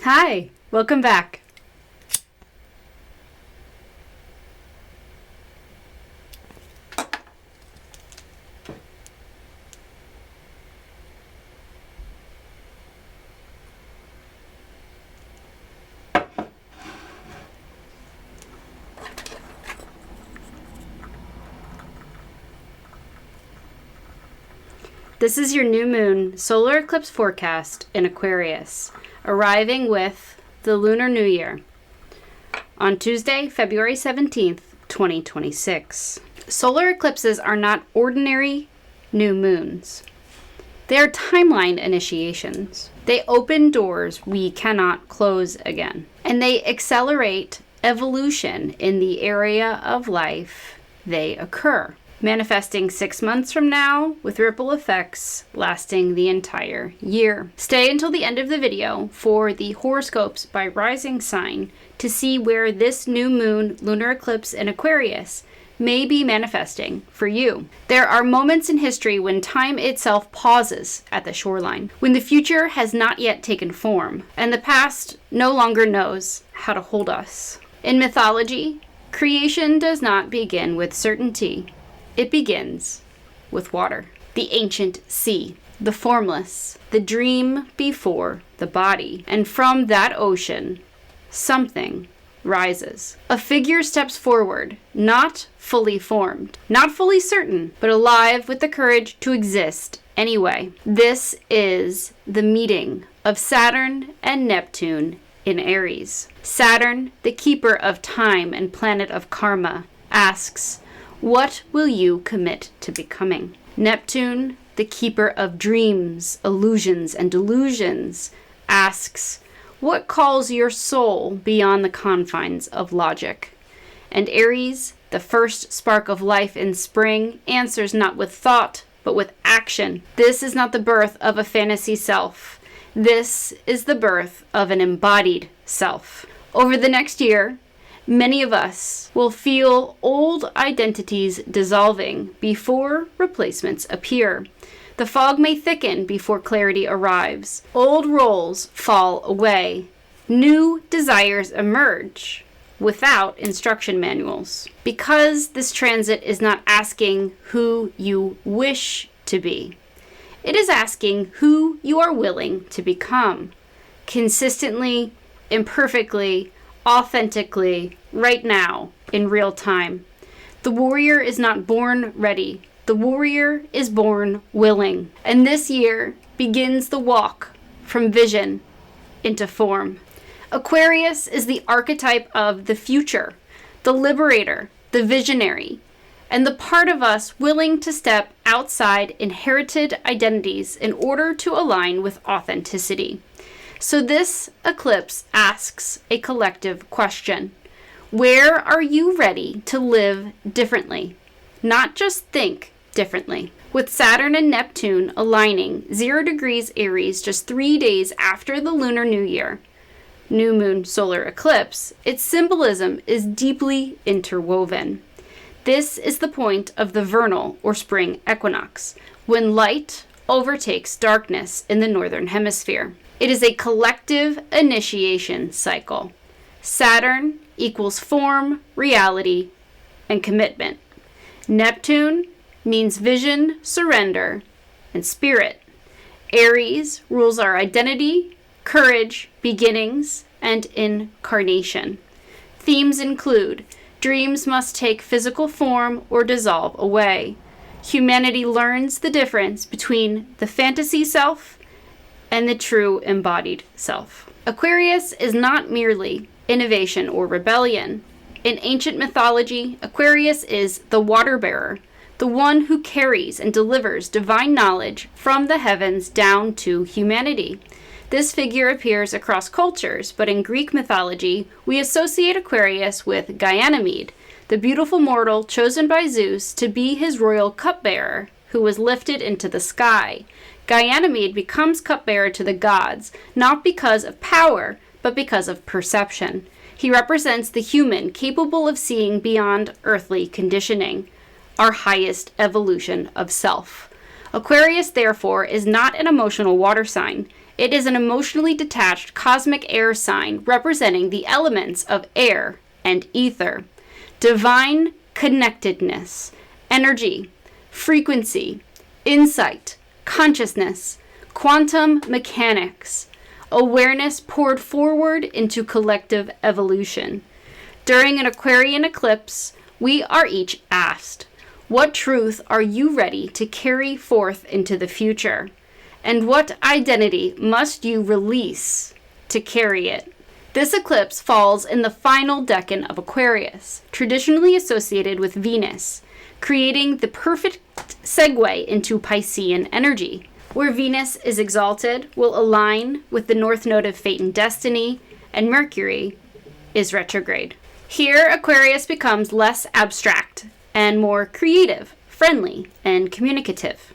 Hi, welcome back. This is your new moon solar eclipse forecast in Aquarius, arriving with the Lunar New Year on Tuesday, February 17th, 2026. Solar eclipses are not ordinary new moons. They are timeline initiations. They open doors we cannot close again, and they accelerate evolution in the area of life they occur, manifesting 6 months from now with ripple effects lasting the entire year. Stay until the end of the video for the horoscopes by rising sign to see where this new moon lunar eclipse in Aquarius may be manifesting for you. There are moments in history when time itself pauses at the shoreline, when the future has not yet taken form, and the past no longer knows how to hold us. In mythology, creation does not begin with certainty. It begins with water, the ancient sea, the formless, the dream before the body. And from that ocean, something rises. A figure steps forward, not fully formed, not fully certain, but alive with the courage to exist anyway. This is the meeting of Saturn and Neptune in Aries. Saturn, the keeper of time and planet of karma, asks, what will you commit to becoming? Neptune, the keeper of dreams, illusions, and delusions, asks, what calls your soul beyond the confines of logic? And Aries, the first spark of life in spring, answers not with thought, but with action. This is not the birth of a fantasy self. This is the birth of an embodied self. Over the next year, many of us will feel old identities dissolving before replacements appear. The fog may thicken before clarity arrives. Old roles fall away. New desires emerge without instruction manuals. Because this transit is not asking who you wish to be. It is asking who you are willing to become. Consistently, imperfectly, authentically, right now, in real time. The warrior is not born ready. The warrior is born willing. And this year begins the walk from vision into form. Aquarius is the archetype of the future, the liberator, the visionary, and the part of us willing to step outside inherited identities in order to align with authenticity. So this eclipse asks a collective question. Where are you ready to live differently? Not just think differently. With Saturn and Neptune aligning 0 degrees Aries just 3 days after the Lunar New Year, new moon solar eclipse, its symbolism is deeply interwoven. This is the point of the vernal or spring equinox, when light overtakes darkness in the northern hemisphere. It is a collective initiation cycle. Saturn equals form, reality, and commitment. Neptune means vision, surrender, and spirit. Aries rules our identity, courage, beginnings, and incarnation. Themes include dreams must take physical form or dissolve away. Humanity learns the difference between the fantasy self and the true embodied self. Aquarius is not merely innovation or rebellion. In ancient mythology, Aquarius is the water bearer, the one who carries and delivers divine knowledge from the heavens down to humanity. This figure appears across cultures, but in Greek mythology, we associate Aquarius with Ganymede, the beautiful mortal chosen by Zeus to be his royal cupbearer, who was lifted into the sky. Ganymede becomes cupbearer to the gods, not because of power, but because of perception. He represents the human capable of seeing beyond earthly conditioning, our highest evolution of self. Aquarius, therefore, is not an emotional water sign. It is an emotionally detached cosmic air sign representing the elements of air and ether, divine connectedness, energy, frequency, insight, consciousness, quantum mechanics, awareness poured forward into collective evolution. During an Aquarian eclipse, we are each asked, what truth are you ready to carry forth into the future? And what identity must you release to carry it? This eclipse falls in the final decan of Aquarius, traditionally associated with Venus, creating the perfect segue into Piscean energy, where Venus is exalted, will align with the North Node of Fate and Destiny, and Mercury is retrograde. Here, Aquarius becomes less abstract and more creative, friendly, and communicative.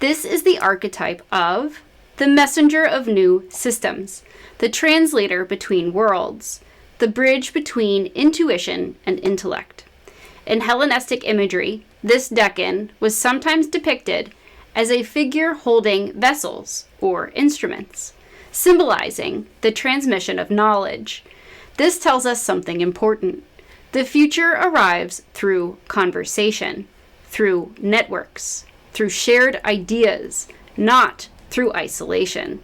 This is the archetype of the messenger of new systems, the translator between worlds, the bridge between intuition and intellect. In Hellenistic imagery, this decan was sometimes depicted as a figure holding vessels or instruments, symbolizing the transmission of knowledge. This tells us something important. The future arrives through conversation, through networks, through shared ideas, not through isolation.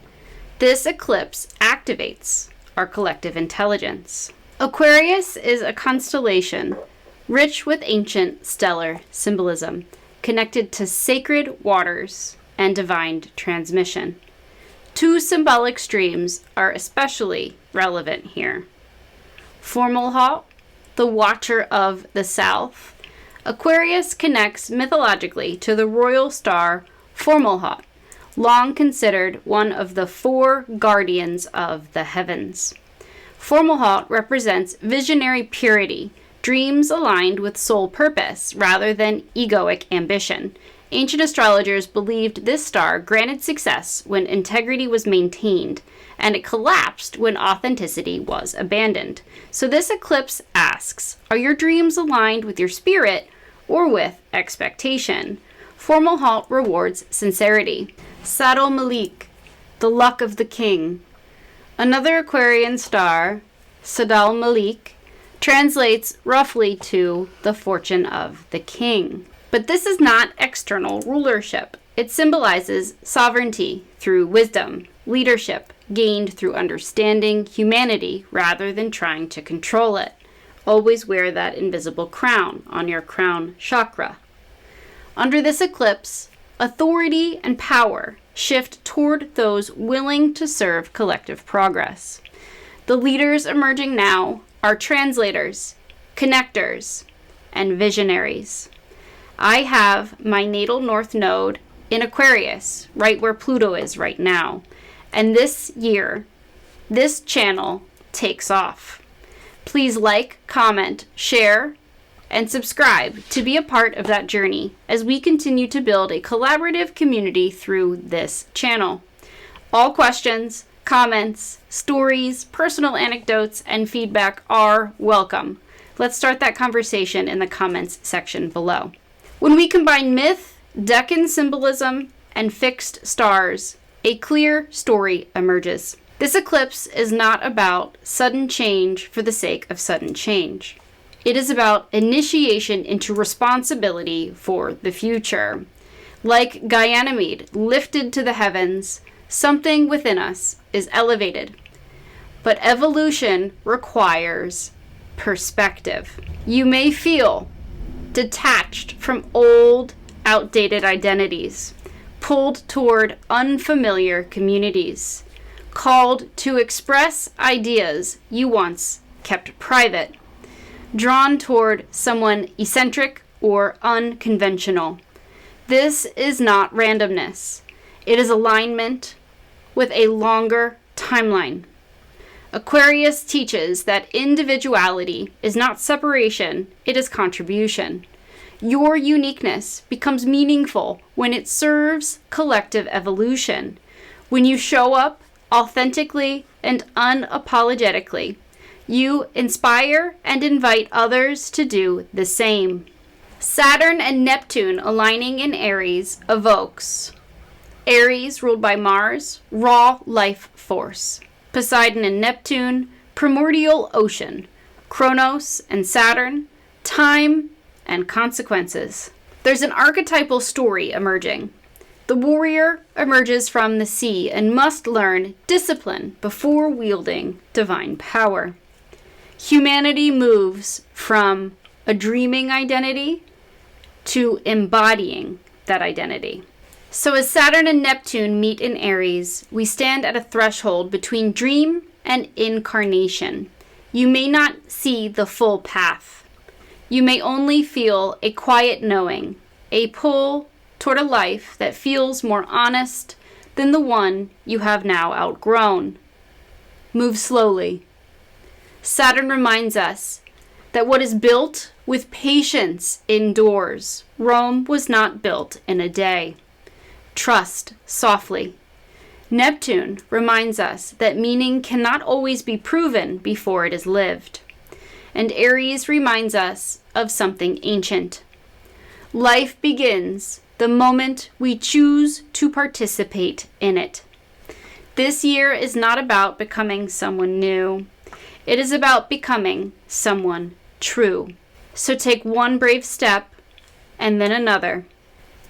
This eclipse activates our collective intelligence. Aquarius is a constellation rich with ancient stellar symbolism, connected to sacred waters and divine transmission. Two symbolic streams are especially relevant here. Fomalhaut, the Watcher of the South. Aquarius connects mythologically to the royal star Fomalhaut, long considered one of the four guardians of the heavens. Fomalhaut represents visionary purity, dreams aligned with soul purpose rather than egoic ambition. Ancient astrologers believed this star granted success when integrity was maintained, and it collapsed when authenticity was abandoned. So this eclipse asks, are your dreams aligned with your spirit or with expectation? Fomalhaut rewards sincerity. Sadal Malik, the luck of the king. Another Aquarian star, Sadal Malik, translates roughly to the fortune of the king. But this is not external rulership. It symbolizes sovereignty through wisdom, leadership gained through understanding humanity rather than trying to control it. Always wear that invisible crown on your crown chakra. Under this eclipse, authority and power shift toward those willing to serve collective progress. The leaders emerging now are translators, connectors, and visionaries. I have my natal North Node in Aquarius, right where Pluto is right now. And this year, this channel takes off. Please like, comment, share, and subscribe to be a part of that journey as we continue to build a collaborative community through this channel. All questions, comments, stories, personal anecdotes, and feedback are welcome. Let's start that conversation in the comments section below. When we combine myth, decan symbolism, and fixed stars, a clear story emerges. This eclipse is not about sudden change for the sake of sudden change. It is about initiation into responsibility for the future. Like Ganymede lifted to the heavens, something within us is elevated. But evolution requires perspective. You may feel detached from old, outdated identities, pulled toward unfamiliar communities, called to express ideas you once kept private, drawn toward someone eccentric or unconventional. This is not randomness. It is alignment with a longer timeline. Aquarius teaches that individuality is not separation, it is contribution. Your uniqueness becomes meaningful when it serves collective evolution. When you show up authentically and unapologetically, you inspire and invite others to do the same. Saturn and Neptune aligning in Aries evokes Aries, ruled by Mars, raw life force. Poseidon and Neptune, primordial ocean. Kronos and Saturn, time and consequences. There's an archetypal story emerging. The warrior emerges from the sea and must learn discipline before wielding divine power. Humanity moves from a dreaming identity to embodying that identity. So as Saturn and Neptune meet in Aries, we stand at a threshold between dream and incarnation. You may not see the full path. You may only feel a quiet knowing, a pull toward a life that feels more honest than the one you have now outgrown. Move slowly. Saturn reminds us that what is built with patience endures. Rome was not built in a day. Trust softly. Neptune reminds us that meaning cannot always be proven before it is lived. And Aries reminds us of something ancient. Life begins the moment we choose to participate in it. This year is not about becoming someone new. It is about becoming someone true. So take one brave step and then another.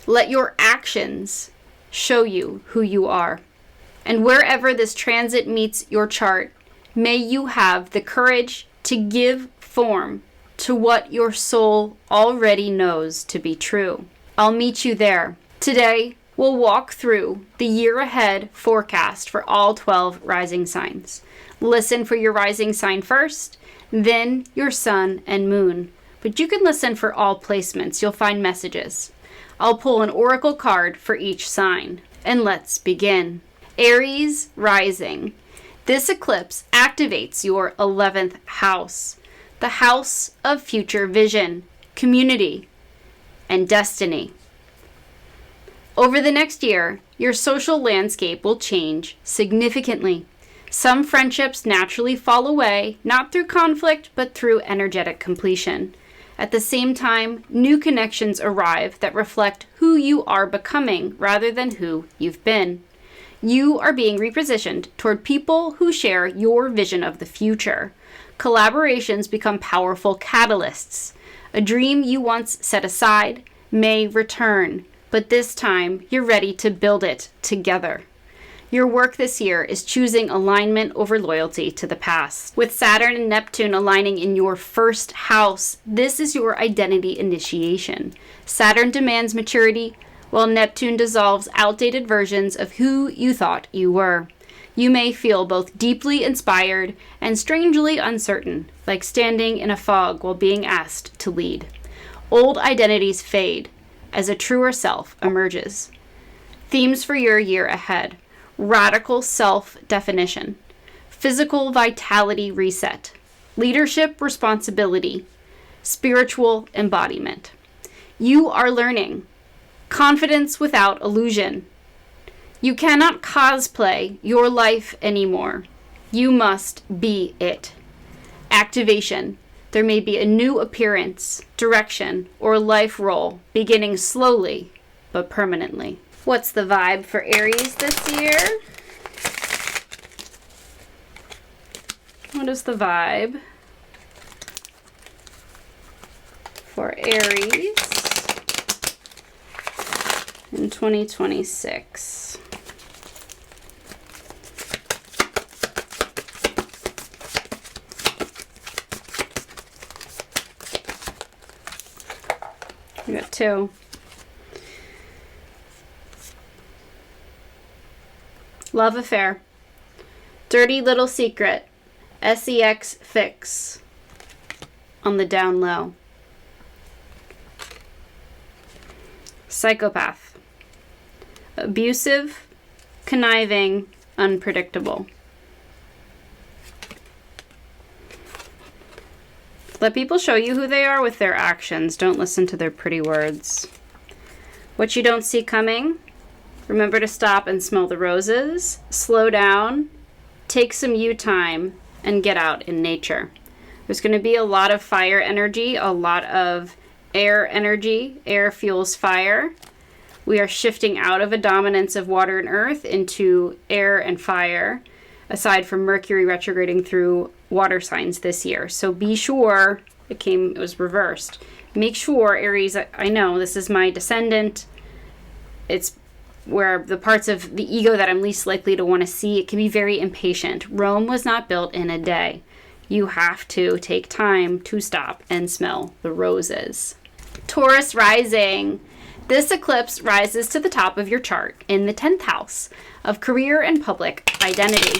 Let your actions show you who you are. And wherever this transit meets your chart, may you have the courage to give form to what your soul already knows to be true. I'll meet you there. Today, we'll walk through the year ahead forecast for all 12 rising signs. Listen for your rising sign first, then your sun and moon. But you can listen for all placements. You'll find messages. I'll pull an oracle card for each sign. And let's begin. Aries rising. This eclipse activates your 11th house, the house of future vision, community, and destiny. Over the next year, your social landscape will change significantly. Some friendships naturally fall away, not through conflict, but through energetic completion. At the same time, new connections arrive that reflect who you are becoming rather than who you've been. You are being repositioned toward people who share your vision of the future. Collaborations become powerful catalysts. A dream you once set aside may return, but this time you're ready to build it together. Your work this year is choosing alignment over loyalty to the past. With Saturn and Neptune aligning in your first house, this is your identity initiation. Saturn demands maturity, while Neptune dissolves outdated versions of who you thought you were. You may feel both deeply inspired and strangely uncertain, like standing in a fog while being asked to lead. Old identities fade as a truer self emerges. Themes for your year ahead: radical self-definition, physical vitality reset, leadership responsibility, spiritual embodiment. You are learning confidence without illusion. You cannot cosplay your life anymore. You must be it. Activation. There may be a new appearance, direction, or life role beginning slowly but permanently. What's the vibe for Aries this year? What is the vibe for Aries in 2026? We got two. Love affair. Dirty little secret. SEX fix. On the down low. Psychopath. Abusive, conniving, unpredictable. Let people show you who they are with their actions. Don't listen to their pretty words. What you don't see coming. Remember to stop and smell the roses. Slow down. Take some you time and get out in nature. There's going to be a lot of fire energy, a lot of air energy. Air fuels fire. We are shifting out of a dominance of water and earth into air and fire, aside from Mercury retrograding through water signs this year. So be sure, it was reversed. Make sure, Aries, I know this is my descendant. It's where the parts of the ego that I'm least likely to want to see, it can be very impatient. Rome was not built in a day. You have to take time to stop and smell the roses. Taurus rising. This eclipse rises to the top of your chart in the 10th house of career and public identity.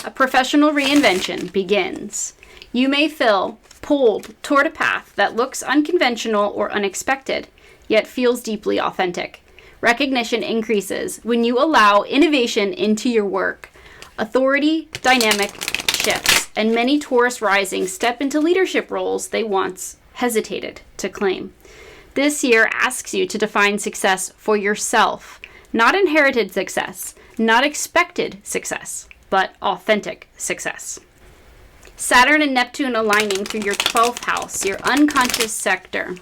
A professional reinvention begins. You may feel pulled toward a path that looks unconventional or unexpected, yet feels deeply authentic. Recognition increases when you allow innovation into your work. Authority dynamic shifts, and many Taurus rising step into leadership roles they once hesitated to claim. This year asks you to define success for yourself, not inherited success, not expected success, but authentic success. Saturn and Neptune aligning through your 12th house, your unconscious sector.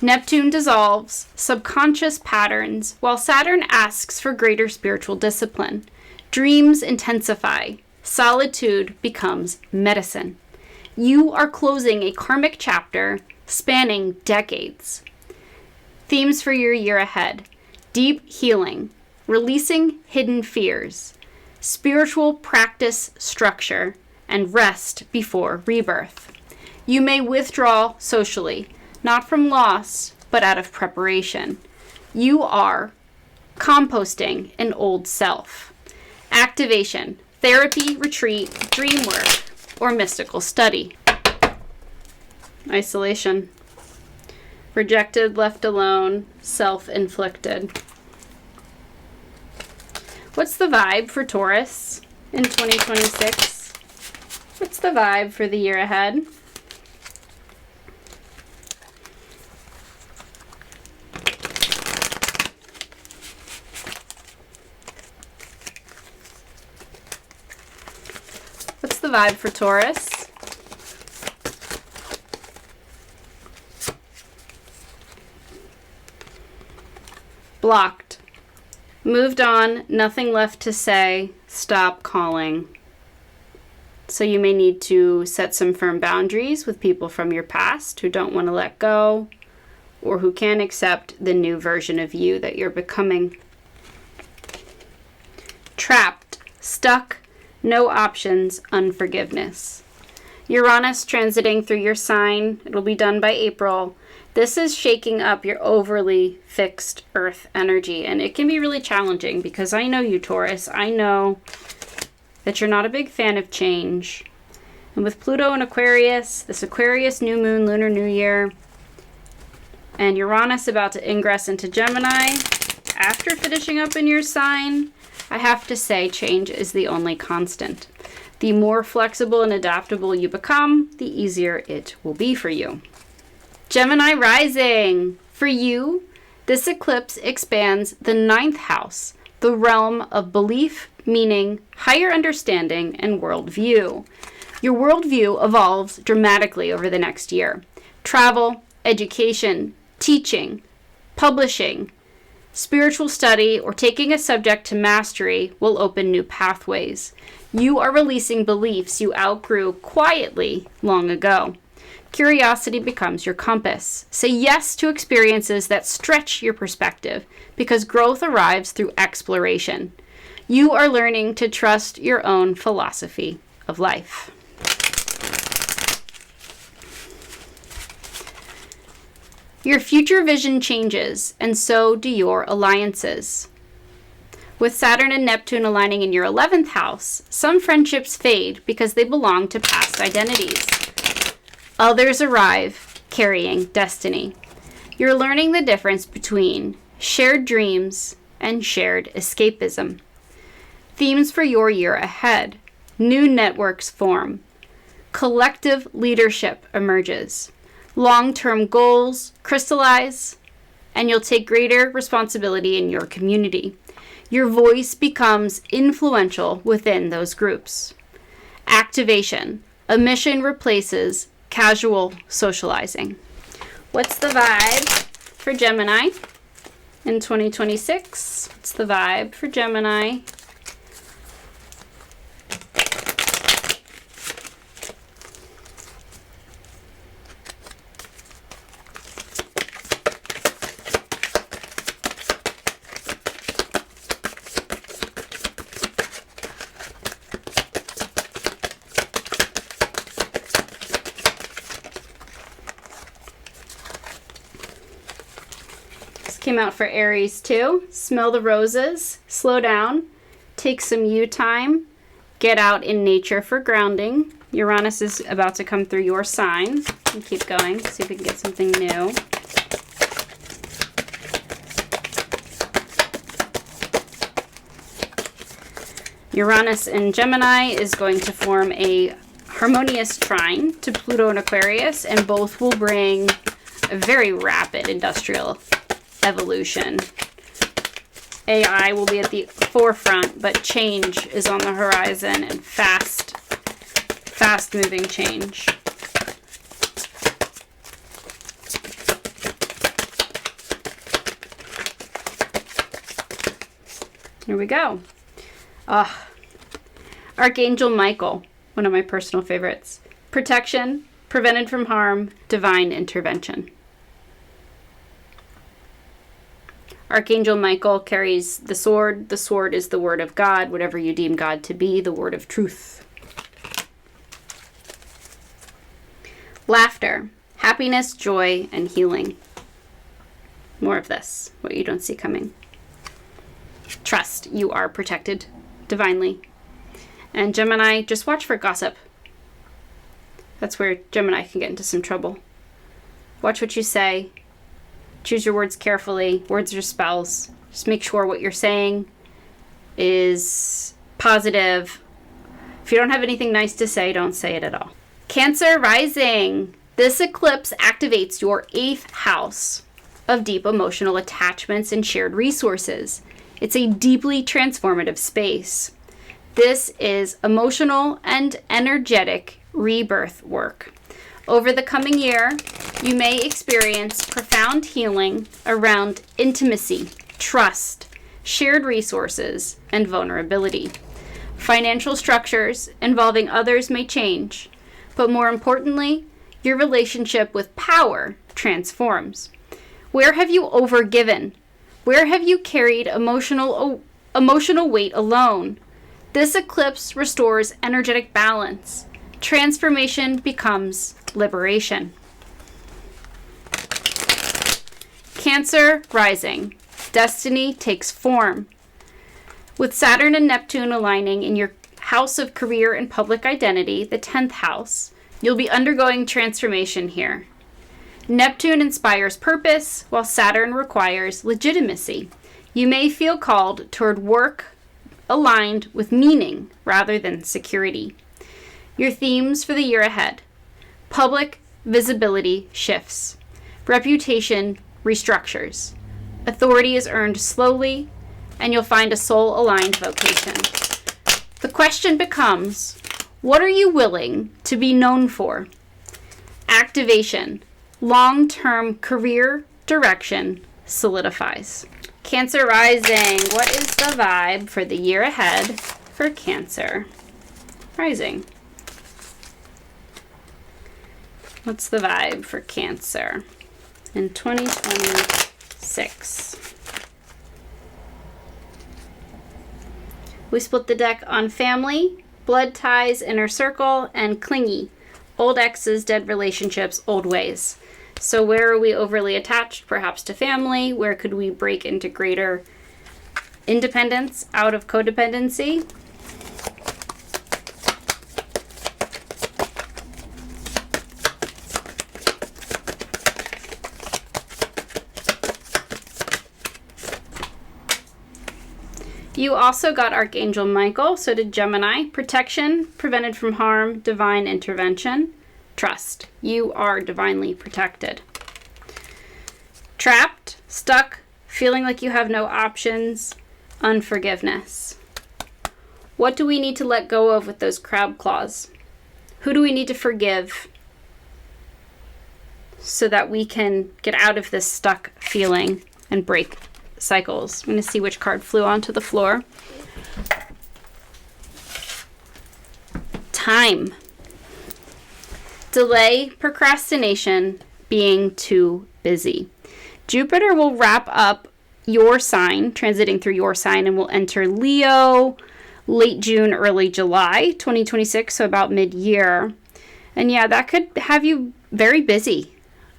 Neptune dissolves subconscious patterns, while Saturn asks for greater spiritual discipline. Dreams intensify. Solitude becomes medicine. You are closing a karmic chapter spanning decades. Themes for your year ahead: deep healing, releasing hidden fears, spiritual practice structure, and rest before rebirth. You may withdraw socially, not from loss, but out of preparation. You are composting an old self. Activation, therapy, retreat, dream work, or mystical study. Isolation. Rejected, left alone, self-inflicted. What's the vibe for Taurus in 2026? What's the vibe for the year ahead? What's the vibe for Taurus? Blocked. Moved on, nothing left to say, stop calling. So you may need to set some firm boundaries with people from your past who don't want to let go or who can't accept the new version of you that you're becoming. Trapped, stuck, no options, unforgiveness. Uranus transiting through your sign. It'll be done by April. This is shaking up your overly fixed earth energy, and it can be really challenging because I know you, Taurus. I know that you're not a big fan of change. And with Pluto and Aquarius, this Aquarius new moon, Lunar New Year, and Uranus about to ingress into Gemini, after finishing up in your sign, I have to say change is the only constant. The more flexible and adaptable you become, the easier it will be for you. Gemini rising. For you, this eclipse expands the 9th house, the realm of belief, meaning, higher understanding, and worldview. Your worldview evolves dramatically over the next year. Travel, education, teaching, publishing, spiritual study, or taking a subject to mastery will open new pathways. You are releasing beliefs you outgrew quietly long ago. Curiosity becomes your compass. Say yes to experiences that stretch your perspective because growth arrives through exploration. You are learning to trust your own philosophy of life. Your future vision changes, and so do your alliances. With Saturn and Neptune aligning in your 11th house, some friendships fade because they belong to past identities. Others arrive carrying destiny. You're learning the difference between shared dreams and shared escapism. Themes for your year ahead. New networks form. Collective leadership emerges. Long-term goals crystallize, and you'll take greater responsibility in your community. Your voice becomes influential within those groups. Activation. A mission replaces casual socializing. What's the vibe for Gemini in 2026. What's the vibe for Gemini? Came out for Aries too. Smell the roses, slow down, take some you time, get out in nature for grounding. Uranus is about to come through your sign. And keep going, see if we can get something new. Uranus in Gemini is going to form a harmonious trine to Pluto and Aquarius, and both will bring a very rapid industrial evolution. AI will be at the forefront, but change is on the horizon, and fast moving change. Here we go. Archangel Michael, one of my personal favorites. Protection, prevented from harm, divine intervention. Archangel Michael carries the sword. The sword is the word of God, whatever you deem God to be, the word of truth. Laughter, happiness, joy, and healing. More of this, what you don't see coming. Trust, you are protected divinely. And Gemini, just watch for gossip. That's where Gemini can get into some trouble. Watch what you say. Choose your words carefully. Words are spells. Just make sure what you're saying is positive. If you don't have anything nice to say, don't say it at all. Cancer rising. This eclipse activates your 8th house of deep emotional attachments and shared resources. It's a deeply transformative space. This is emotional and energetic rebirth work. Over the coming year, you may experience profound healing around intimacy, trust, shared resources, and vulnerability. Financial structures involving others may change, but more importantly, your relationship with power transforms. Where have you overgiven? Where have you carried emotional weight alone? This eclipse restores energetic balance. Transformation becomes liberation. Cancer rising. Destiny takes form. With Saturn and Neptune aligning in your house of career and public identity, the 10th house, you'll be undergoing transformation here. Neptune inspires purpose, while Saturn requires legitimacy. You may feel called toward work aligned with meaning rather than security. Your themes for the year ahead: public visibility shifts, reputation restructures, authority is earned slowly, and you'll find a soul-aligned vocation. The question becomes, what are you willing to be known for? Activation, long-term career direction solidifies. Cancer rising, what is the vibe for the year ahead for Cancer rising? What's the vibe for Cancer in 2026? We split the deck on family, blood ties, inner circle, and clingy. Old exes, dead relationships, old ways. So where are we overly attached? Perhaps to family. Where could we break into greater independence out of codependency? You also got Archangel Michael, so did Gemini. Protection, prevented from harm, divine intervention. Trust, you are divinely protected. Trapped, stuck, feeling like you have no options, unforgiveness. What do we need to let go of with those crab claws? Who do we need to forgive so that we can get out of this stuck feeling and break cycles. I'm going to see which card flew onto the floor. Time. Delay, procrastination, being too busy. Jupiter will wrap up your sign, transiting through your sign, and will enter Leo late June, early July 2026, so about mid-year. And yeah, that could have you very busy.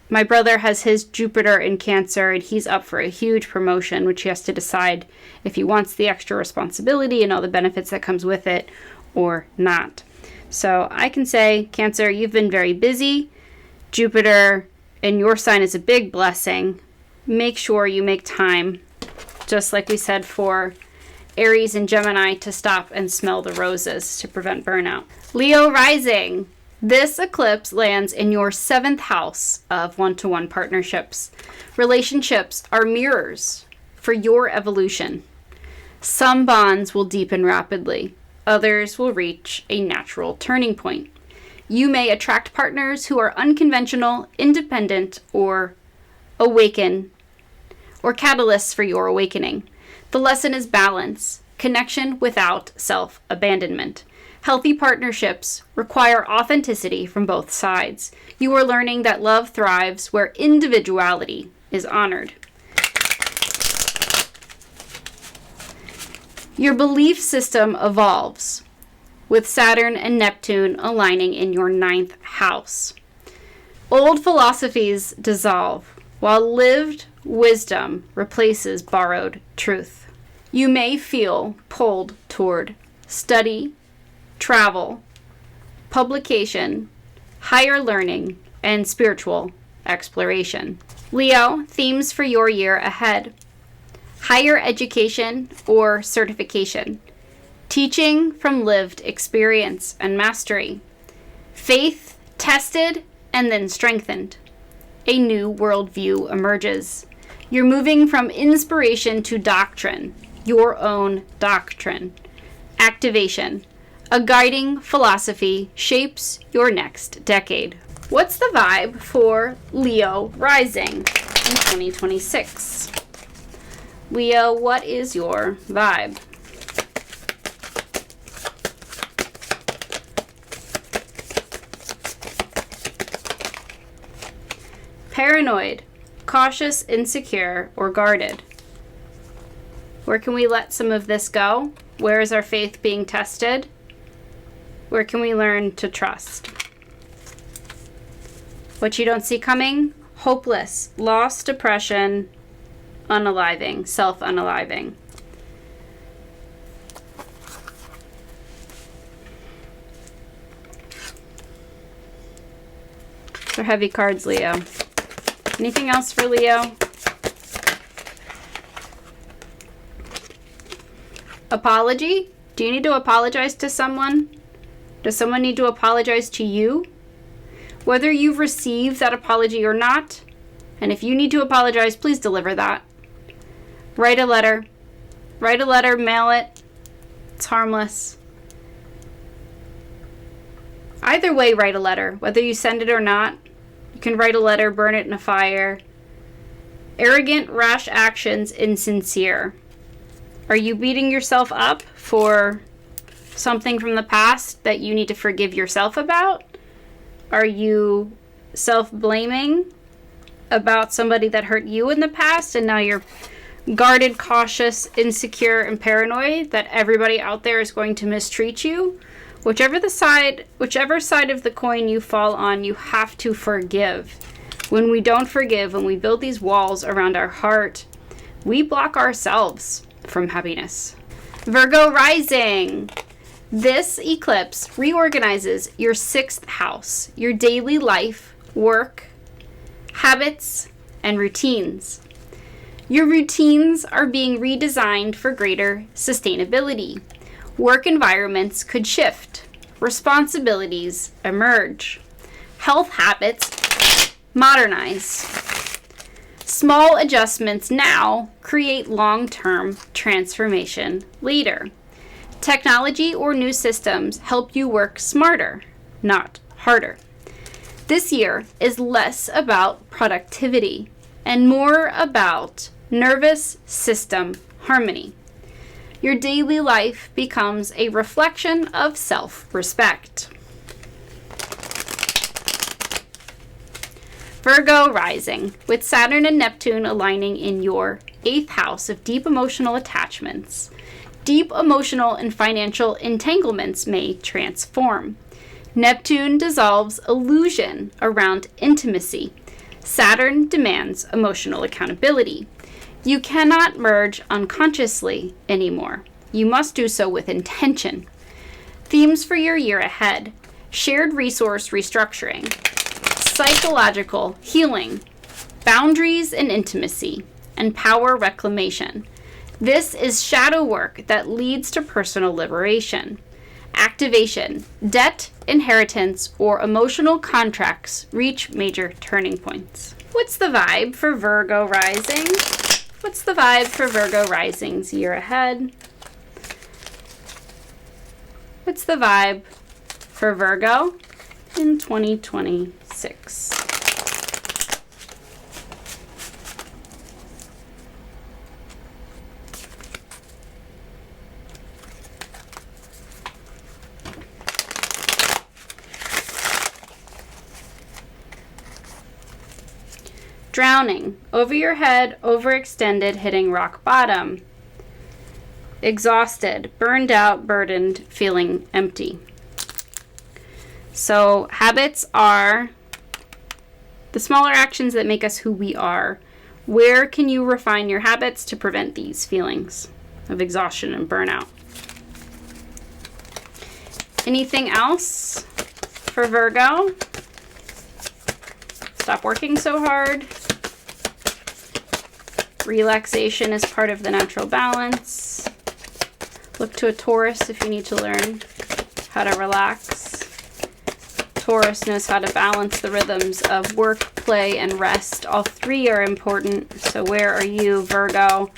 My brother has his Jupiter in Cancer, and he's up for a huge promotion, which he has to decide if he wants the extra responsibility and all the benefits that comes with it or not. So I can say, Cancer, you've been very busy. Jupiter in your sign is a big blessing. Make sure you make time, just like we said for Aries and Gemini, to stop and smell the roses to prevent burnout. Leo rising. This eclipse lands in your 7th house of one-to-one partnerships. Relationships are mirrors for your evolution. Some bonds will deepen rapidly. Others will reach a natural turning point. You may attract partners who are unconventional, independent, or awaken, or catalysts for your awakening. The lesson is balance, connection without self-abandonment. Healthy partnerships require authenticity from both sides. You are learning that love thrives where individuality is honored. Your belief system evolves with Saturn and Neptune aligning in your 9th house. Old philosophies dissolve, while lived wisdom replaces borrowed truth. You may feel pulled toward study, travel, publication, higher learning, and spiritual exploration. Leo, themes for your year ahead. Higher education or certification. Teaching from lived experience and mastery. Faith tested and then strengthened. A new worldview emerges. You're moving from inspiration to doctrine, your own doctrine. Activation. A guiding philosophy shapes your next decade. What's the vibe for Leo rising in 2026? Leo, what is your vibe? Paranoid, cautious, insecure, or guarded. Where can we let some of this go? Where is our faith being tested? Where can we learn to trust? What you don't see coming? Hopeless, loss, depression, unaliving, self-unaliving. They're heavy cards, Leo. Anything else for Leo? Apology? Do you need to apologize to someone? Does someone need to apologize to you? Whether you've received that apology or not, and if you need to apologize, please deliver that. Write a letter. Write a letter, mail it. It's harmless. Either way, write a letter. Whether you send it or not, you can write a letter, burn it in a fire. Arrogant, rash actions, insincere. Are you beating yourself up for something from the past that you need to forgive yourself about? Are you self-blaming about somebody that hurt you in the past, and now you're guarded, cautious, insecure, and paranoid that everybody out there is going to mistreat you? Whichever side of the coin you fall on, you have to forgive. When we don't forgive, when we build these walls around our heart, we block ourselves from happiness. Virgo rising. This eclipse reorganizes your 6th house, your daily life, work, habits, and routines. Your routines are being redesigned for greater sustainability. Work environments could shift. Responsibilities emerge. Health habits modernize. Small adjustments now create long-term transformation later. Technology or new systems help you work smarter, not harder. This year is less about productivity and more about nervous system harmony. Your daily life becomes a reflection of self-respect. Virgo rising, with Saturn and Neptune aligning in your 8th house of deep emotional attachments. Deep emotional and financial entanglements may transform. Neptune dissolves illusion around intimacy. Saturn demands emotional accountability. You cannot merge unconsciously anymore. You must do so with intention. Themes for your year ahead: shared resource restructuring, psychological healing, boundaries and intimacy, and power reclamation. This is shadow work that leads to personal liberation. Activation, debt, inheritance, or emotional contracts reach major turning points. What's the vibe for Virgo rising? What's the vibe for Virgo rising's year ahead? What's the vibe for Virgo in 2026? Drowning, over your head, overextended, hitting rock bottom. Exhausted, burned out, burdened, feeling empty. So habits are the smaller actions that make us who we are. Where can you refine your habits to prevent these feelings of exhaustion and burnout? Anything else for Virgo? Stop working so hard. Relaxation is part of the natural balance. Look to a Taurus if you need to learn how to relax. Taurus knows how to balance the rhythms of work, play, and rest. All three are important. So where are you, Virgo?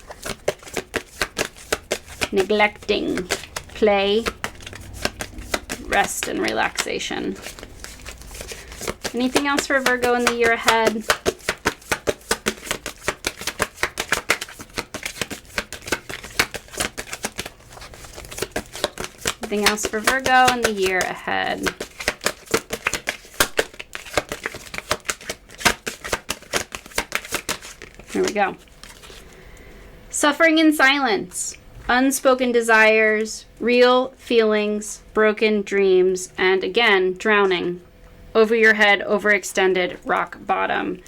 Neglecting play, rest, and relaxation. Anything else for Virgo in the year ahead? Anything else for Virgo in the year ahead? Here we go. Suffering in silence, unspoken desires, real feelings, broken dreams, and again, drowning. Over your head, overextended, rock bottom.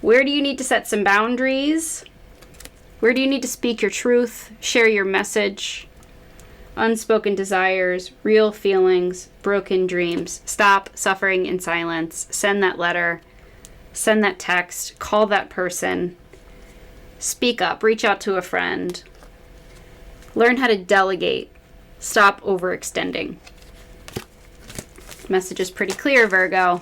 Where do you need to set some boundaries? Where do you need to speak your truth, share your message? Unspoken desires, real feelings, broken dreams. Stop suffering in silence. Send that letter. Send that text. Call that person. Speak up. Reach out to a friend. Learn how to delegate. Stop overextending. Message is pretty clear, Virgo.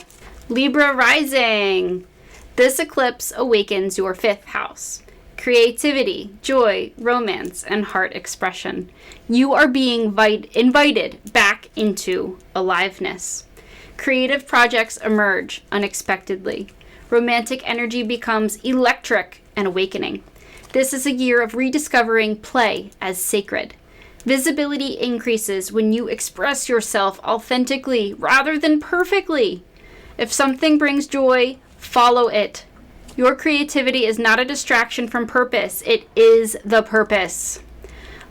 Libra rising. This eclipse awakens your 5th house. Creativity, joy, romance, and heart expression. You are being invited back into aliveness. Creative projects emerge unexpectedly. Romantic energy becomes electric and awakening. This is a year of rediscovering play as sacred. Visibility increases when you express yourself authentically rather than perfectly. If something brings joy, follow it. Your creativity is not a distraction from purpose. It is the purpose.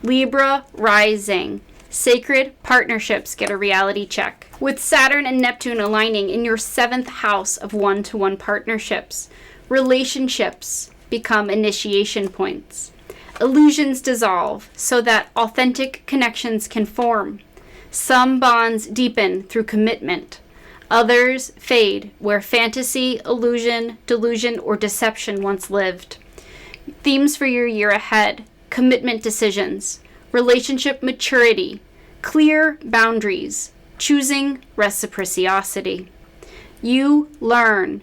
Libra rising. Sacred partnerships get a reality check. With Saturn and Neptune aligning in your 7th house of one-to-one partnerships, relationships become initiation points. Illusions dissolve so that authentic connections can form. Some bonds deepen through commitment. Others fade where fantasy, illusion, delusion, or deception once lived. Themes for your year ahead: commitment decisions, relationship maturity, clear boundaries, choosing reciprocity. You learn.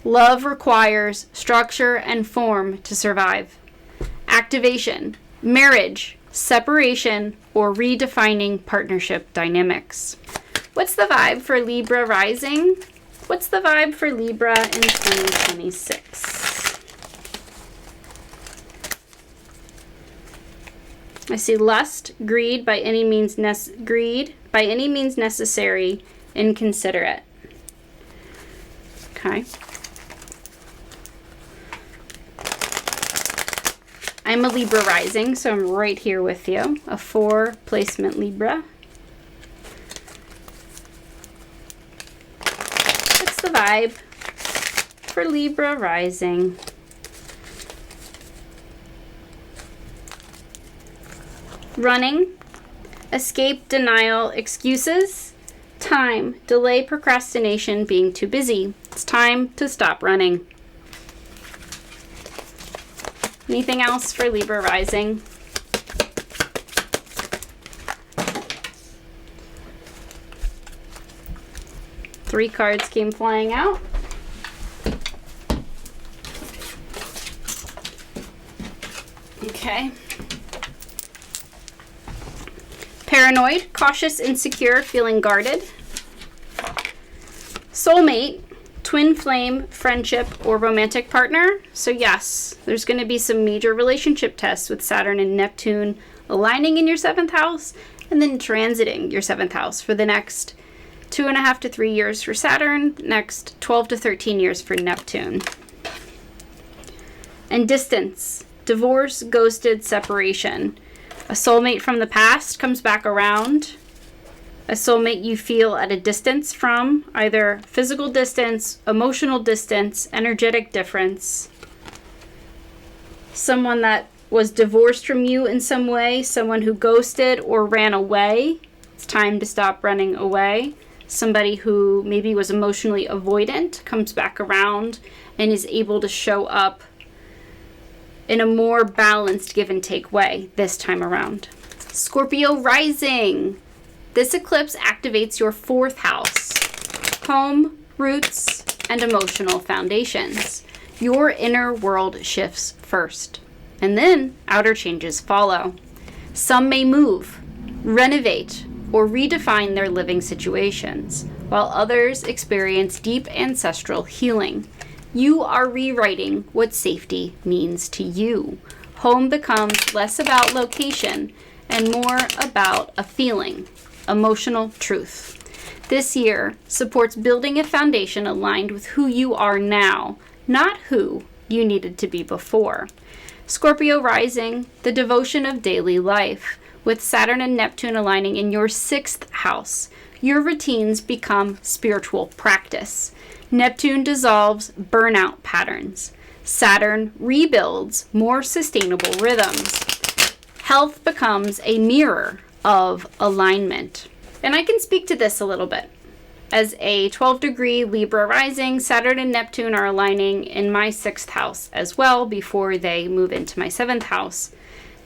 Love requires structure and form to survive. Activation, marriage, separation, or redefining partnership dynamics. What's the vibe for Libra rising? What's the vibe for Libra in 2026? I see lust, greed by any means necessary, inconsiderate. Okay. I'm a Libra rising, so I'm right here with you. A 4 placement Libra. What's the vibe for Libra rising? Running, escape, denial, excuses, time, delay, procrastination, being too busy. It's time to stop running. Anything else for Libra rising? Three cards came flying out. Okay. Paranoid, cautious, insecure, feeling guarded. Soulmate, twin flame, friendship, or romantic partner. So yes, there's going to be some major relationship tests with Saturn and Neptune aligning in your 7th house and then transiting your 7th house for the next 2.5 to 3 years for Saturn, next 12 to 13 years for Neptune. And distance, divorce, ghosted, separation. A soulmate from the past comes back around. A soulmate you feel at a distance from, either physical distance, emotional distance, energetic difference. Someone that was divorced from you in some way, someone who ghosted or ran away. It's time to stop running away. Somebody who maybe was emotionally avoidant comes back around and is able to show up in a more balanced give and take way this time around. Scorpio rising. This eclipse activates your 4th house. Home, roots, and emotional foundations. Your inner world shifts first, and then outer changes follow. Some may move, renovate, or redefine their living situations, while others experience deep ancestral healing. You are rewriting what safety means to you. Home becomes less about location and more about a feeling, emotional truth. This year supports building a foundation aligned with who you are now, not who you needed to be before. Scorpio rising, the devotion of daily life. With Saturn and Neptune aligning in your 6th house, your routines become spiritual practice. Neptune dissolves burnout patterns. Saturn rebuilds more sustainable rhythms. Health becomes a mirror of alignment. And I can speak to this a little bit. As a 12-degree Libra rising, Saturn and Neptune are aligning in my 6th house as well before they move into my 7th house.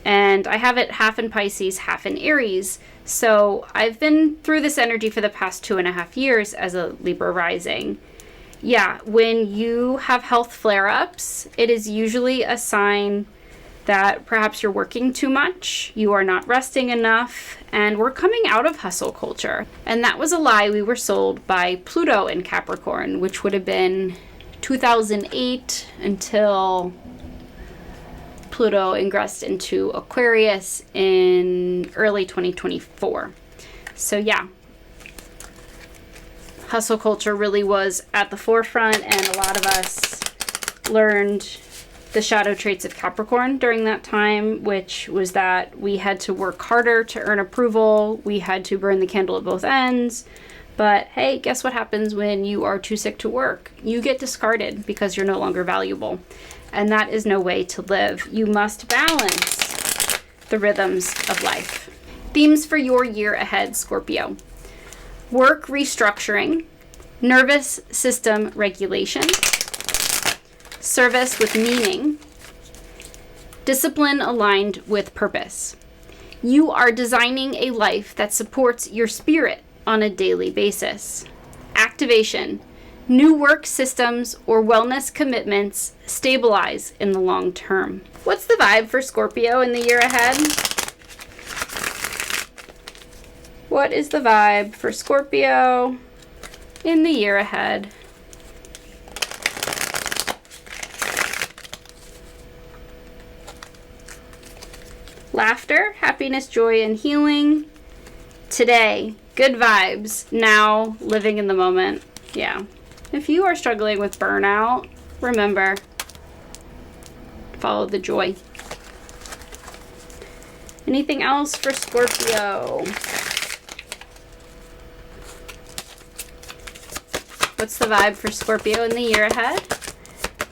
And I have it half in Pisces, half in Aries. So I've been through this energy for the past 2.5 years as a Libra rising. Yeah, when you have health flare-ups, it is usually a sign that perhaps you're working too much, you are not resting enough, and we're coming out of hustle culture. And that was a lie we were sold by Pluto in Capricorn, which would have been 2008 until Pluto ingressed into Aquarius in early 2024. So yeah, hustle culture really was at the forefront, and a lot of us learned the shadow traits of Capricorn during that time, which was that we had to work harder to earn approval. We had to burn the candle at both ends. But hey, guess what happens when you are too sick to work? You get discarded because you're no longer valuable. And that is no way to live. You must balance the rhythms of life. Themes for your year ahead, Scorpio. Work restructuring, nervous system regulation, service with meaning, discipline aligned with purpose. You are designing a life that supports your spirit on a daily basis. Activation. New work systems or wellness commitments stabilize in the long term. What's the vibe for Scorpio in the year ahead? What is the vibe for Scorpio in the year ahead? Laughter, happiness, joy, and healing. Today, good vibes. Now, living in the moment. Yeah. If you are struggling with burnout, remember, follow the joy. Anything else for Scorpio? What's the vibe for Scorpio in the year ahead?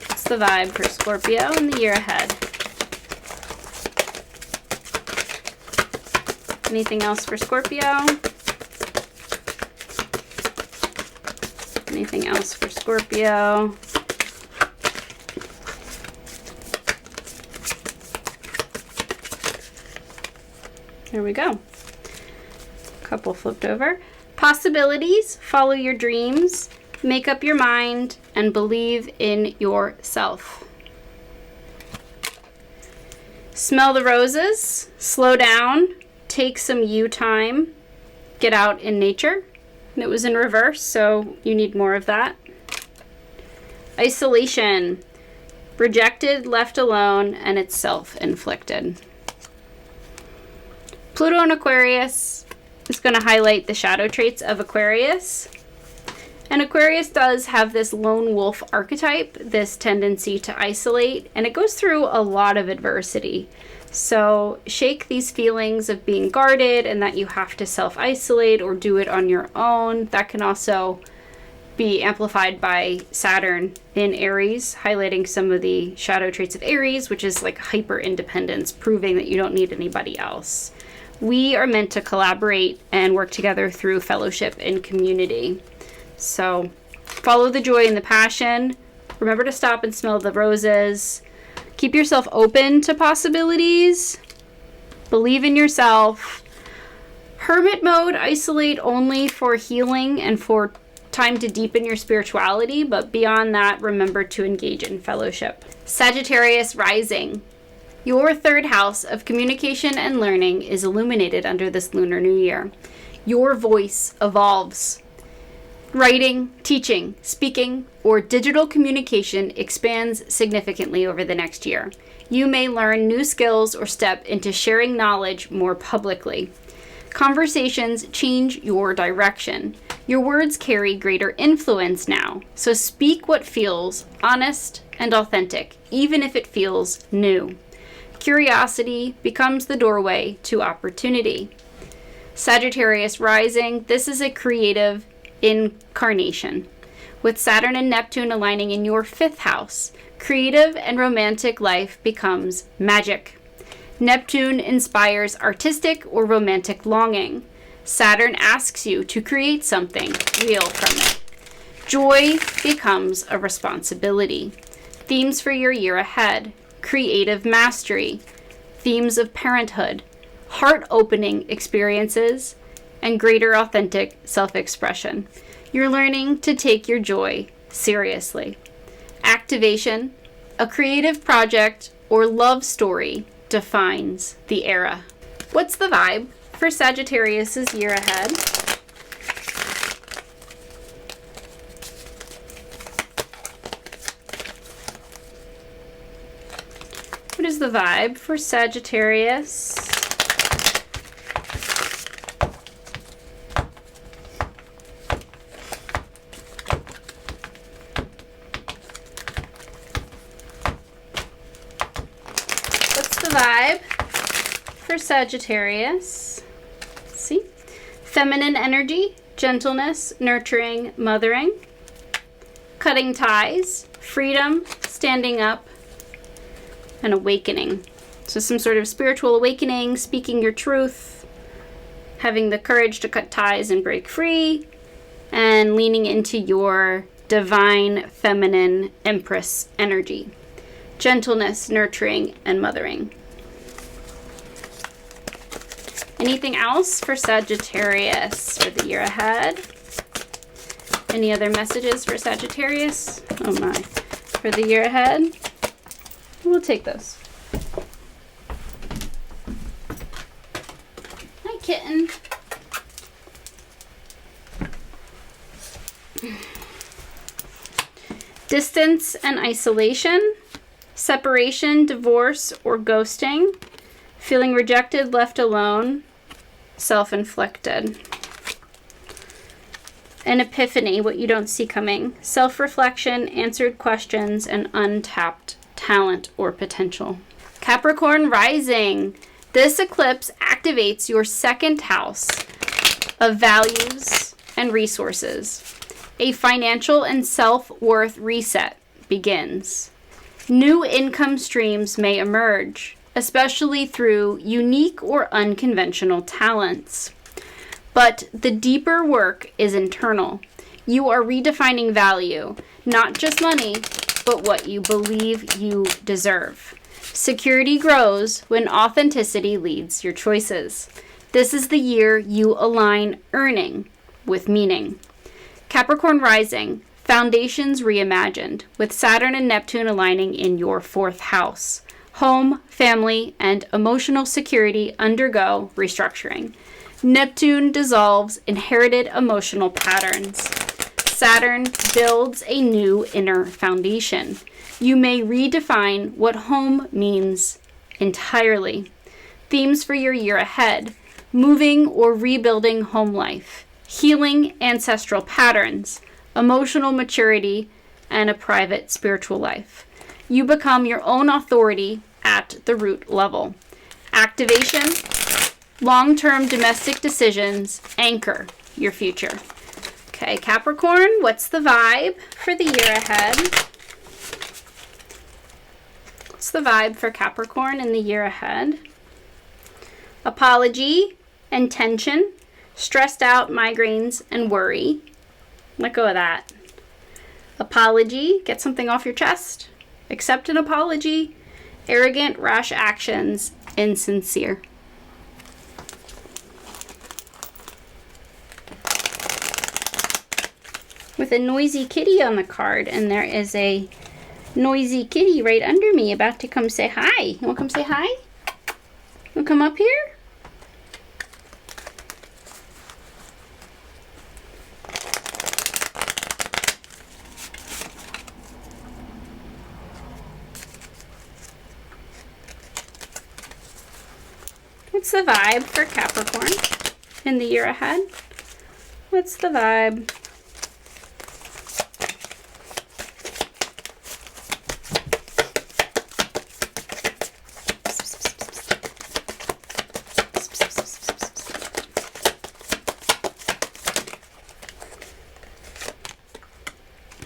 What's the vibe for Scorpio in the year ahead? Anything else for Scorpio? Anything else for Scorpio? There we go. Couple flipped over. Possibilities, follow your dreams, make up your mind, and believe in yourself. Smell the roses, slow down, take some you time, get out in nature. And it was in reverse, so you need more of that. Isolation, rejected, left alone, and it's self-inflicted. Pluto in Aquarius is going to highlight the shadow traits of Aquarius. And Aquarius does have this lone wolf archetype, this tendency to isolate, and it goes through a lot of adversity. So shake these feelings of being guarded and that you have to self-isolate or do it on your own. That can also be amplified by Saturn in Aries, highlighting some of the shadow traits of Aries, which is like hyper-independence, proving that you don't need anybody else. We are meant to collaborate and work together through fellowship and community. So follow the joy and the passion. Remember to stop and smell the roses. Keep yourself open to possibilities. Believe in yourself. Hermit mode, isolate only for healing and for time to deepen your spirituality, but beyond that, remember to engage in fellowship. Sagittarius rising. Your third house of communication and learning is illuminated under this Lunar New Year. Your voice evolves. Writing, teaching, speaking, or digital communication expands significantly over the next year. You may learn new skills or step into sharing knowledge more publicly. Conversations change your direction. Your words carry greater influence now, so speak what feels honest and authentic, even if it feels new. Curiosity becomes the doorway to opportunity. Sagittarius rising, this is a creative incarnation. With Saturn and Neptune aligning in your fifth house, creative and romantic life becomes magic. Neptune inspires artistic or romantic longing. Saturn asks you to create something real from it. Joy becomes a responsibility. Themes for your year ahead: creative mastery, themes of parenthood, heart-opening experiences, and greater authentic self-expression. You're learning to take your joy seriously. Activation, a creative project or love story defines the era. What's the vibe for Sagittarius's year ahead? What is the vibe for Sagittarius? Vibe for Sagittarius. See? Feminine energy, gentleness, nurturing, mothering, cutting ties, freedom, standing up, and awakening. So some sort of spiritual awakening, speaking your truth, having the courage to cut ties and break free, and leaning into your divine feminine empress energy. Gentleness, nurturing, and mothering. Anything else for Sagittarius for the year ahead? Any other messages for Sagittarius? Oh my. For the year ahead? We'll take those. Hi, kitten. Distance and isolation, separation, divorce, or ghosting, Feeling rejected, left alone, self-inflicted. An epiphany, what you don't see coming. Self-reflection, answered questions, and untapped talent or potential. Capricorn rising. This eclipse activates your second house of values and resources. A financial and self-worth reset begins. New income streams may emerge, especially through unique or unconventional talents. But the deeper work is internal. You are redefining value, not just money, but what you believe you deserve. Security grows when authenticity leads your choices. This is the year you align earning with meaning. Capricorn rising, foundations reimagined, with Saturn and Neptune aligning in your fourth house. Home, family, and emotional security undergo restructuring. Neptune dissolves inherited emotional patterns. Saturn builds a new inner foundation. You may redefine what home means entirely. Themes for your year ahead: moving or rebuilding home life, healing ancestral patterns, emotional maturity, and a private spiritual life. You become your own authority at the root level. Activation: long-term domestic decisions anchor your future. Okay, Capricorn, what's the vibe for the year ahead? What's the vibe for Capricorn in the year ahead? Apology and tension, stressed out, migraines, and worry. Let go of that. Apology, get something off your chest. Accept an apology. Arrogant, rash actions, insincere. With a noisy kitty on the card, and there is a noisy kitty right under me about to come say hi. You want to come say hi? You want to come up here? What's the vibe for Capricorn in the year ahead? What's the vibe?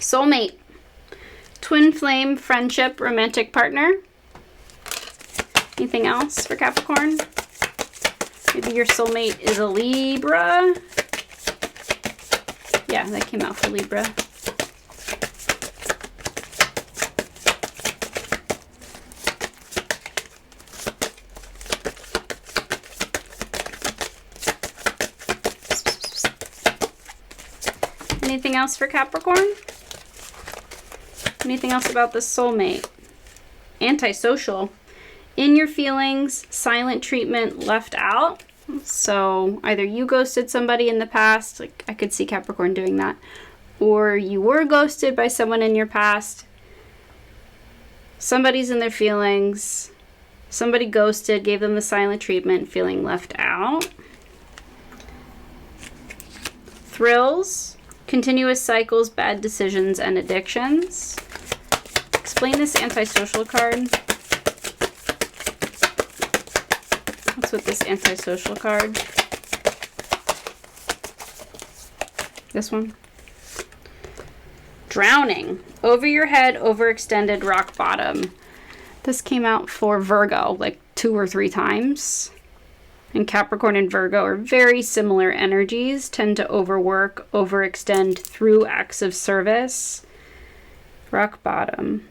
Soulmate, twin flame, friendship, romantic partner. Anything else for Capricorn? Maybe your soulmate is a Libra. Yeah, that came out for Libra. Anything else for Capricorn? Anything else about the soulmate? Antisocial. In your feelings, silent treatment, left out. So either you ghosted somebody in the past, like I could see Capricorn doing that, or you were ghosted by someone in your past. Somebody's in their feelings. Somebody ghosted, gave them the silent treatment, feeling left out. Thrills, continuous cycles, bad decisions, and addictions. Explain this antisocial card. What's with this antisocial card? This one. Drowning. Over your head, overextended, rock bottom. This came out for Virgo like 2 or 3 times. And Capricorn and Virgo are very similar energies, tend to overwork, overextend through acts of service. Rock bottom.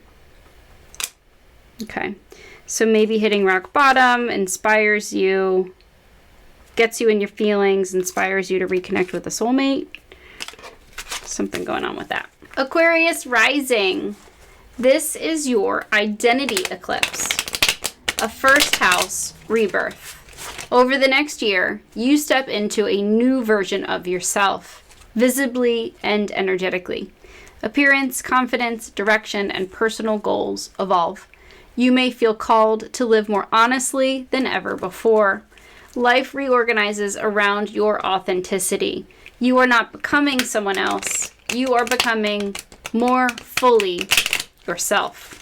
Okay. So maybe hitting rock bottom inspires you, gets you in your feelings, inspires you to reconnect with a soulmate. Something going on with that. Aquarius rising. This is your identity eclipse. A first house rebirth. Over the next year, you step into a new version of yourself, visibly and energetically. Appearance, confidence, direction, and personal goals evolve. You may feel called to live more honestly than ever before. Life reorganizes around your authenticity. You are not becoming someone else. You are becoming more fully yourself.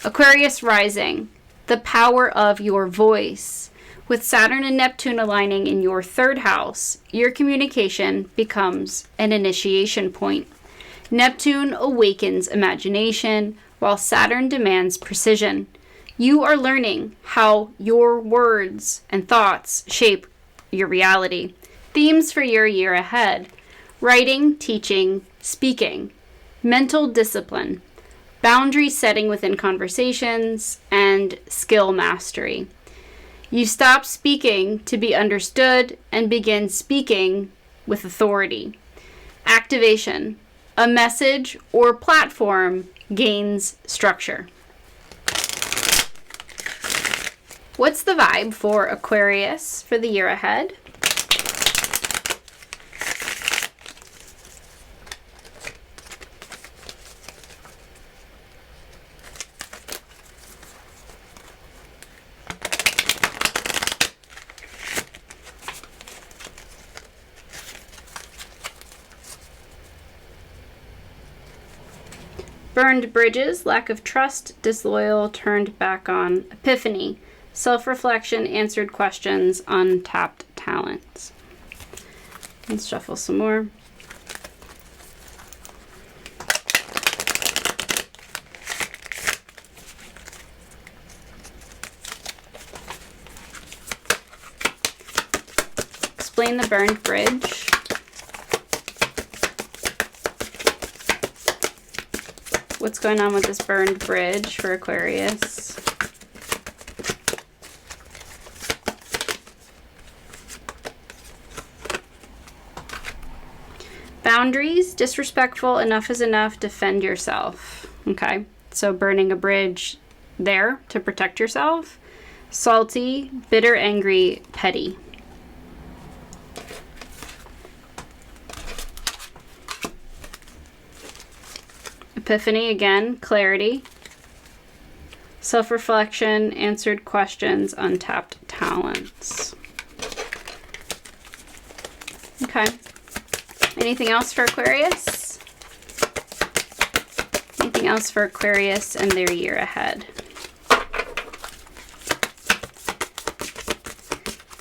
Aquarius rising, the power of your voice. With Saturn and Neptune aligning in your third house, your communication becomes an initiation point. Neptune awakens imagination, while Saturn demands precision. You are learning how your words and thoughts shape your reality. Themes for your year ahead: writing, teaching, speaking, mental discipline, boundary setting within conversations, and skill mastery. You stop speaking to be understood and begin speaking with authority. Activation: a message or platform gains structure. What's the vibe for Aquarius for the year ahead? Burned bridges, lack of trust, disloyal, turned back on, epiphany, self-reflection, answered questions, untapped talents. Let's shuffle some more. Explain the burned bridge. What's going on with this burned bridge for Aquarius? Boundaries, disrespectful, enough is enough, defend yourself. Okay, so burning a bridge there to protect yourself. Salty, bitter, angry, petty. Epiphany, again, clarity, self-reflection, answered questions, untapped talents. Okay. Anything else for Aquarius? Anything else for Aquarius and their year ahead?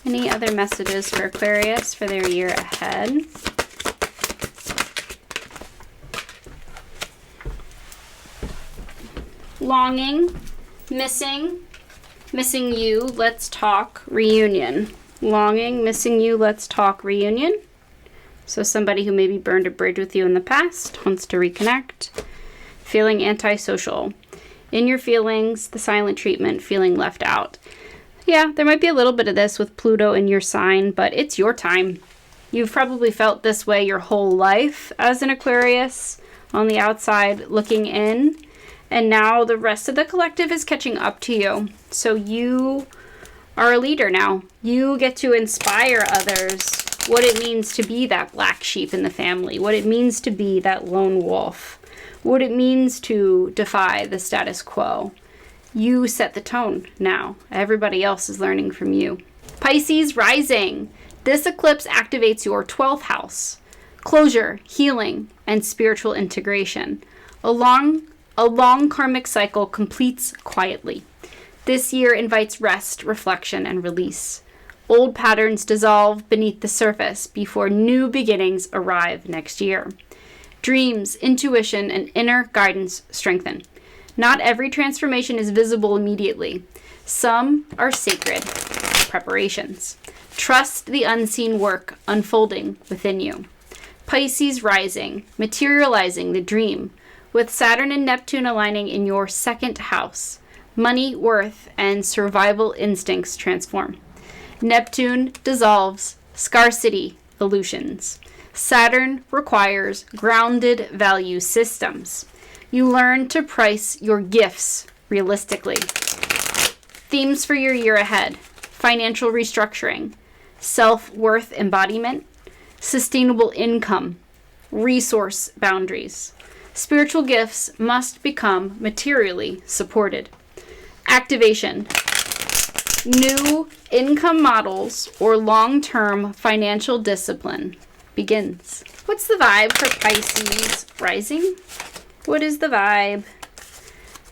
Any other messages for Aquarius for their year ahead? Longing, missing you, let's talk, reunion. Longing, missing you, let's talk, reunion. So somebody who maybe burned a bridge with you in the past wants to reconnect. Feeling antisocial. In your feelings, the silent treatment, feeling left out. Yeah, there might be a little bit of this with Pluto in your sign, but it's your time. You've probably felt this way your whole life as an Aquarius on the outside looking in. And now the rest of the collective is catching up to you. So you are a leader now. You get to inspire others what it means to be that black sheep in the family, what it means to be that lone wolf, what it means to defy the status quo. You set the tone now. Everybody else is learning from you. Pisces rising. This eclipse activates your 12th house. Closure, healing, and spiritual integration. A long karmic cycle completes quietly. This year invites rest, reflection, and release. Old patterns dissolve beneath the surface before new beginnings arrive next year. Dreams, intuition, and inner guidance strengthen. Not every transformation is visible immediately. Some are sacred preparations. Trust the unseen work unfolding within you. Pisces rising, materializing the dream. With Saturn and Neptune aligning in your second house, money, worth, and survival instincts transform. Neptune dissolves scarcity illusions. Saturn requires grounded value systems. You learn to price your gifts realistically. Themes for your year ahead: financial restructuring, self-worth embodiment, sustainable income, resource boundaries. Spiritual gifts must become materially supported. Activation. New income models or long-term financial discipline begins. What's the vibe for Pisces rising? What is the vibe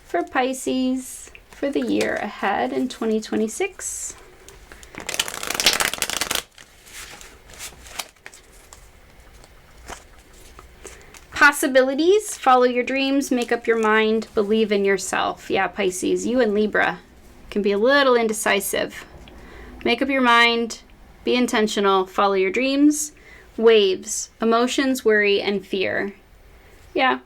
for Pisces for the year ahead in 2026? Possibilities. Follow your dreams, make up your mind, believe in yourself. Yeah, Pisces, you and Libra can be a little indecisive. Make up your mind, be intentional, follow your dreams. Waves, emotions, worry, and fear. Yeah.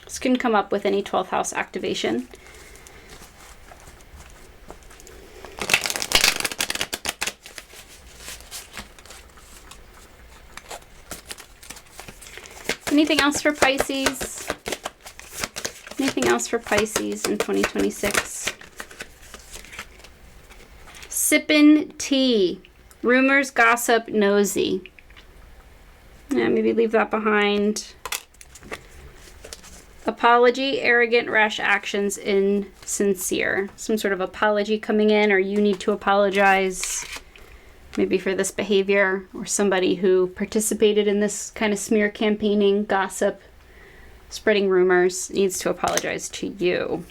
This can come up with any 12th house activation. Anything else for Pisces? Anything else for Pisces in 2026? Sippin' tea. Rumors, gossip, nosy. Yeah, maybe leave that behind. Apology, arrogant, rash actions, insincere. Some sort of apology coming in, or you need to apologize. Maybe for this behavior, or somebody who participated in this kind of smear campaigning, gossip, spreading rumors, needs to apologize to you.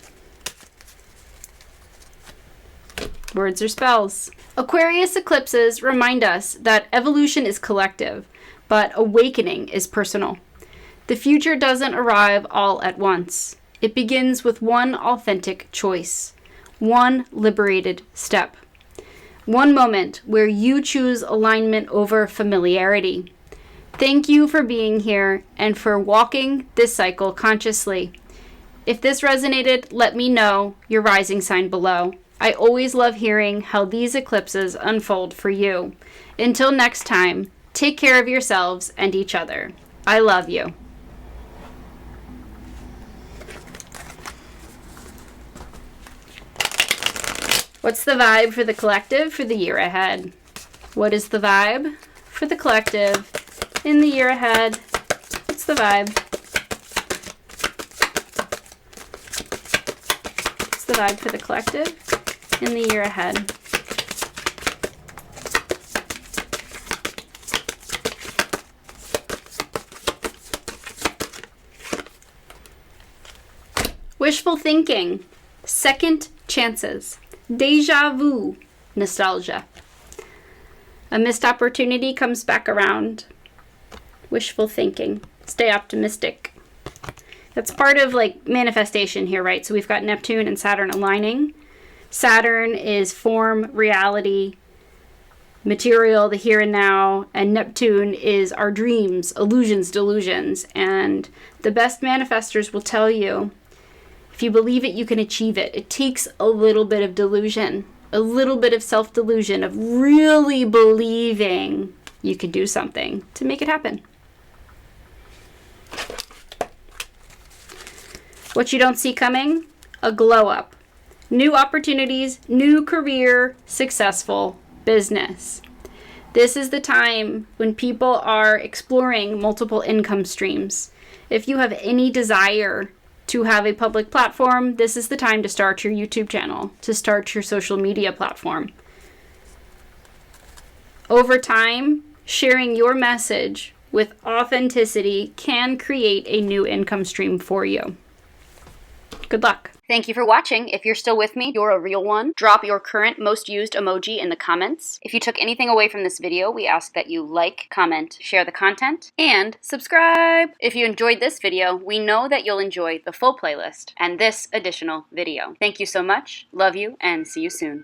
Words or spells. Aquarius eclipses remind us that evolution is collective, but awakening is personal. The future doesn't arrive all at once. It begins with one authentic choice, one liberated step. One moment where you choose alignment over familiarity. Thank you for being here and for walking this cycle consciously. If this resonated, let me know your rising sign below. I always love hearing how these eclipses unfold for you. Until next time, take care of yourselves and each other. I love you. What's the vibe for the collective for the year ahead? What is the vibe for the collective in the year ahead? What's the vibe? What's the vibe for the collective in the year ahead? Wishful thinking, second chances. Deja vu, nostalgia. A missed opportunity comes back around. Wishful thinking. Stay optimistic. That's part of like manifestation here, right? So we've got Neptune and Saturn aligning. Saturn is form, reality, material, the here and now, and Neptune is our dreams, illusions, delusions. And the best manifestors will tell you, if you believe it, you can achieve it. It takes a little bit of delusion, a little bit of self-delusion, of really believing you can do something to make it happen. What you don't see coming? A glow up. New opportunities, new career, successful business. This is the time when people are exploring multiple income streams. If you have any desire to have a public platform, this is the time to start your YouTube channel, to start your social media platform. Over time, sharing your message with authenticity can create a new income stream for you. Good luck. Thank you for watching. If you're still with me, you're a real one. Drop your current most used emoji in the comments. If you took anything away from this video, we ask that you like, comment, share the content, and subscribe. If you enjoyed this video, we know that you'll enjoy the full playlist and this additional video. Thank you so much. Love you, and see you soon.